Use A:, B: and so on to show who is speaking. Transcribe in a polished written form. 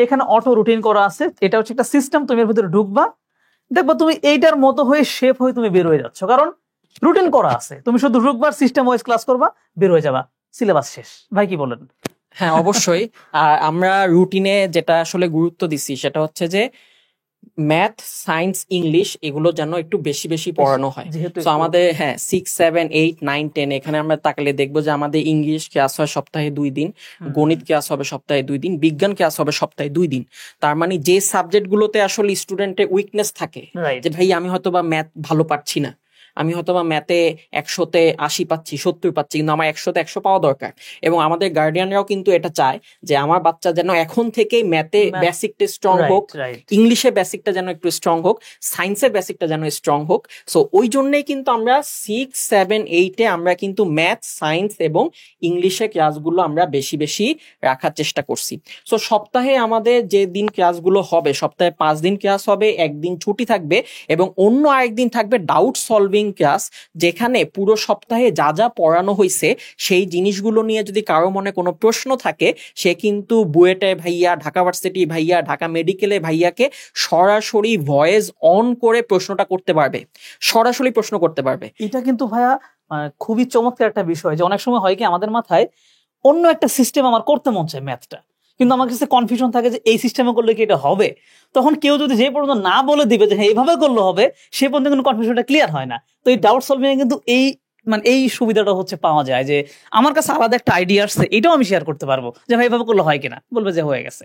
A: এখানে auto routine করা আছে, এটা হচ্ছে একটা সিস্টেম, তুমি এর ভিতরে ঢুকবা, দেখবা তুমি এইটার মতো হয়ে শেপ হয়ে তুমি বের হয়ে যাচ্ছ, কারণ রুটিন করা আছে, তুমি শুধু ঢুকবার সিস্টেম ওয়াইজ ক্লাস করবা, বের হয়ে যাবা, সিলেবাস শেষ। ভাই কি বলেন?
B: হ্যাঁ অবশ্যই। আর আমরা রুটিনে যেটা আসলে গুরুত্ব দিচ্ছি সেটা হচ্ছে যে ম্যাথ, সায়েন্স, ইংলিশ এগুলো যেন একটু বেশি বেশি পড়ানো হয়। তো আমাদের 6, 7, 8, 9, 10 এখানে আমরা তাকালে দেখবো যে আমাদের ইংলিশ ক্লাস হয় সপ্তাহে 2 দিন, গণিত ক্লাস হবে সপ্তাহে 2 দিন, বিজ্ঞান ক্লাস হবে সপ্তাহে 2 দিন। তার মানে যে সাবজেক্ট গুলোতে আসলে স্টুডেন্টের উইকনেস থাকে, যে ভাই আমি হয়তো বা ম্যাথ ভালো পারছি না, আমি হয়তো বা ম্যাথে 100-তে 80 পাচ্ছি, 70 পাচ্ছি, কিন্তু আমার 100-তে 100 পাওয়া দরকার। এবং আমাদের গার্ডিয়ানরাও কিন্তু এটা চায় যে আমার বাচ্চা যেন এখন থেকেই ম্যাথে বেসিকটা স্ট্রং হোক, ইংলিশে বেসিকটা যেন একটু স্ট্রং হোক, সায়েন্সের বেসিকটা যেন স্ট্রং হোক। সো ওই জন্যই কিন্তু আমরা 6, 7, 8-এ আমরা কিন্তু ম্যাথ, সায়েন্স এবং ইংলিশের ক্লাসগুলো আমরা বেশি বেশি রাখার চেষ্টা করছি। সো সপ্তাহে আমাদের যে দিন ক্লাসগুলো হবে, সপ্তাহে 5 দিন ক্লাস হবে, একদিন ছুটি থাকবে এবং অন্য আরেকদিন থাকবে ডাউট সলভিং ক্লাস, যেখানে পুরো সপ্তাহে যা যা পড়ানো হয়েছে সেই জিনিসগুলো নিয়ে যদি কারো মনে কোনো প্রশ্ন থাকে, সে কিন্তু বুয়েটে ভাইয়া, ঢাকা ভার্সিটি ভাইয়া, ঢাকা মেডিকেলে ভাইয়াকে সরাসরি ভয়েস অন করে প্রশ্নটা করতে পারবে, সরাসরি প্রশ্ন করতে পারবে।
A: এটা কিন্তু ভাইয়া খুবই চমৎকার একটা বিষয়, যে অনেক সময় হয় কি আমাদের মাথায় অন্য একটা সিস্টেম আমার করতে মন চায় ম্যাথটা, কিন্তু আমার কাছে কনফিউশন থাকে যে এই সিস্টেমে করলে কি এটা হবে। তখন কেউ যদি যে পর্যন্ত না বলে দিবে যে হ্যাঁ এইভাবে করলে হবে, সে পর্যন্ত কিন্তু কনফিউশনটা ক্লিয়ার হয় না। তো এই ডাউট সলভিং এ কিন্তু এই সুবিধাটা হচ্ছে পাওয়া যায়, যে আমার কাছে আলাদা একটা আইডিয়া আসছে, এটাও আমি শেয়ার করতে পারবো যে ভাই এইভাবে করলে হয় কিনা, বলবে যে হয়ে গেছে।